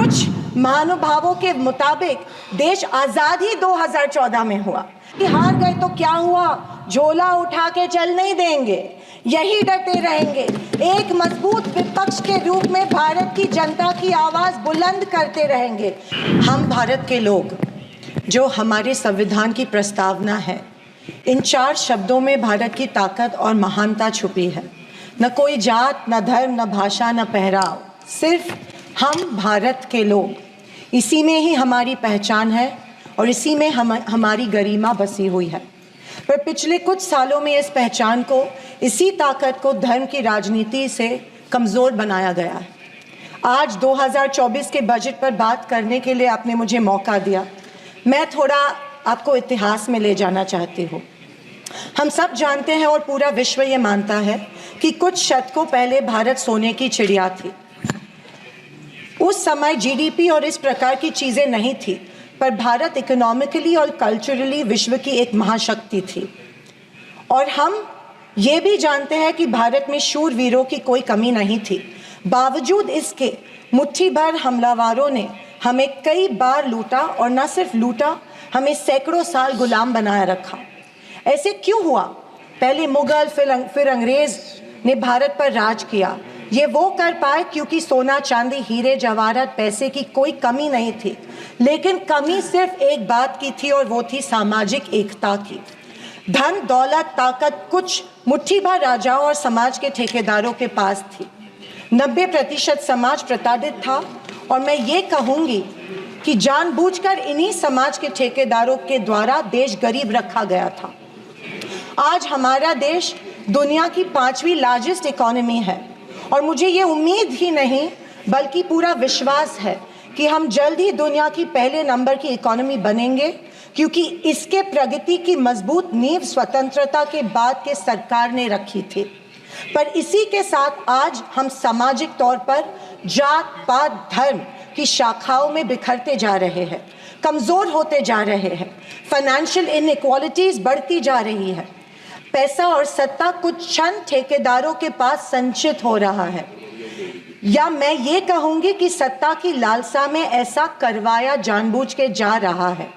कुछ महानुभावों के मुताबिक देश आज़ाद ही 2014 में हुआ। कि हार गए तो क्या हुआ, झोला उठा के चल नहीं देंगे, यही डटे रहेंगे। एक मजबूत विपक्ष के रूप में भारत की जनता की आवाज़ बुलंद करते रहेंगे। हम भारत के लोग, जो हमारे संविधान की प्रस्तावना है, इन 4 शब्दों में भारत की ताकत और महानता छुपी है। न कोई जात, न धर्म, न भाषा, न पहराव, सिर्फ हम भारत के लोग। इसी में ही हमारी पहचान है और इसी में हमारी गरिमा बसी हुई है। पर पिछले कुछ सालों में इस पहचान को, इसी ताकत को धर्म की राजनीति से कमज़ोर बनाया गया है। आज 2024 के बजट पर बात करने के लिए आपने मुझे मौका दिया। मैं थोड़ा आपको इतिहास में ले जाना चाहती हूँ। हम सब जानते हैं और पूरा विश्व ये मानता है कि कुछ शतकों पहले भारत सोने की चिड़िया थी। उस समय जीडीपी और इस प्रकार की चीज़ें नहीं थी, पर भारत इकोनॉमिकली और कल्चरली विश्व की एक महाशक्ति थी। और हम ये भी जानते हैं कि भारत में शूरवीरों की कोई कमी नहीं थी। बावजूद इसके मुट्ठी भर हमलावरों ने हमें कई बार लूटा, और न सिर्फ लूटा, हमें सैकड़ों साल गुलाम बनाए रखा। ऐसे क्यों हुआ? पहले मुगल, फिर अंग्रेज ने भारत पर राज किया। ये वो कर पाए क्योंकि सोना, चांदी, हीरे जवाहरात, पैसे की कोई कमी नहीं थी। लेकिन कमी सिर्फ एक बात की थी, और वो थी सामाजिक एकता की। धन, दौलत, ताकत कुछ मुट्ठी भर राजाओं और समाज के ठेकेदारों के पास थी। 90% समाज प्रताड़ित था, और मैं ये कहूँगी कि जानबूझकर इन्हीं समाज के ठेकेदारों के द्वारा देश गरीब रखा गया था। आज हमारा देश दुनिया की 5वीं लार्जेस्ट इकोनॉमी है, और मुझे ये उम्मीद ही नहीं बल्कि पूरा विश्वास है कि हम जल्द ही दुनिया की पहले नंबर की इकोनॉमी बनेंगे, क्योंकि इसके प्रगति की मजबूत नींव स्वतंत्रता के बाद के सरकार ने रखी थी। पर इसी के साथ आज हम सामाजिक तौर पर जात, पात, धर्म की शाखाओं में बिखरते जा रहे हैं, कमज़ोर होते जा रहे हैं। फाइनेंशियल इनइक्वालिटीज़ बढ़ती जा रही है। पैसा और सत्ता कुछ चंद ठेकेदारों के पास संचित हो रहा है, या मैं ये कहूँगी कि सत्ता की लालसा में ऐसा करवाया जानबूझ के जा रहा है।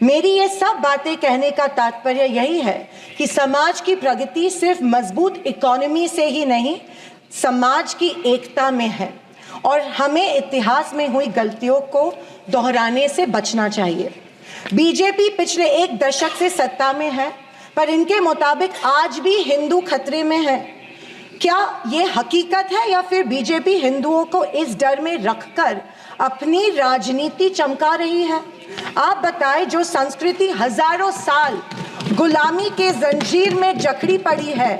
मेरी ये सब बातें कहने का तात्पर्य यही है कि समाज की प्रगति सिर्फ मजबूत इकोनॉमी से ही नहीं, समाज की एकता में है, और हमें इतिहास में हुई गलतियों को दोहराने से बचना चाहिए। बीजेपी पिछले 1 दशक से सत्ता में है, पर इनके मुताबिक आज भी हिंदू खतरे में है। क्या ये हकीकत है, या फिर बीजेपी हिंदुओं को इस डर में रखकर अपनी राजनीति चमका रही है? आप बताएं, जो संस्कृति हजारों साल गुलामी के जंजीर में जकड़ी पड़ी है,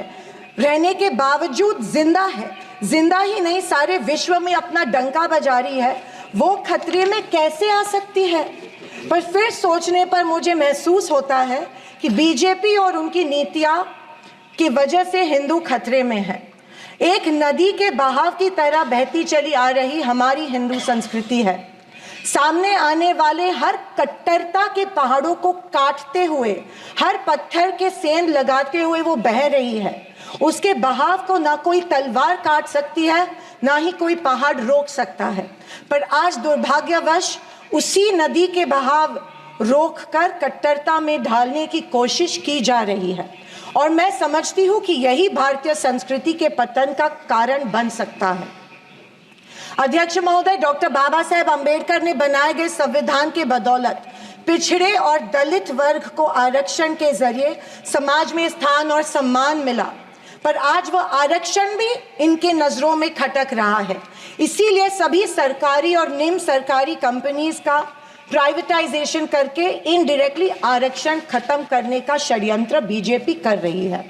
रहने के बावजूद जिंदा है, जिंदा ही नहीं सारे विश्व में अपना डंका बजा रही है, वो खतरे में कैसे आ सकती है? पर फिर सोचने पर मुझे महसूस होता है कि बीजेपी और उनकी नीतियां की वजह से हिंदू खतरे में है। एक नदी के बहाव की तरह बहती चली आ रही हमारी हिंदू संस्कृति है। सामने आने वाले हर कट्टरता के पहाड़ों को काटते हुए, हर पत्थर के सेंध लगाते हुए वो बह रही है। उसके बहाव को ना कोई तलवार काट सकती है, ना ही कोई पहाड़ रोक सकता है। पर आज दुर्भाग्यवश उसी नदी के बहाव रोककर कट्टरता में ढालने की कोशिश की जा रही है, और मैं समझती हूँ कि यही भारतीय संस्कृति के पतन का कारण बन सकता है। अध्यक्ष महोदय, डॉक्टर बाबा साहेब अम्बेडकर ने बनाए गए संविधान के बदौलत पिछड़े और दलित वर्ग को आरक्षण के जरिए समाज में स्थान और सम्मान मिला, पर आज वह आरक्षण भी इनके नजरों में खटक रहा है। इसीलिए सभी सरकारी और निम्न सरकारी कंपनीज का प्राइवेटाइजेशन करके इनडायरेक्टली आरक्षण खत्म करने का षड्यंत्र बीजेपी कर रही है।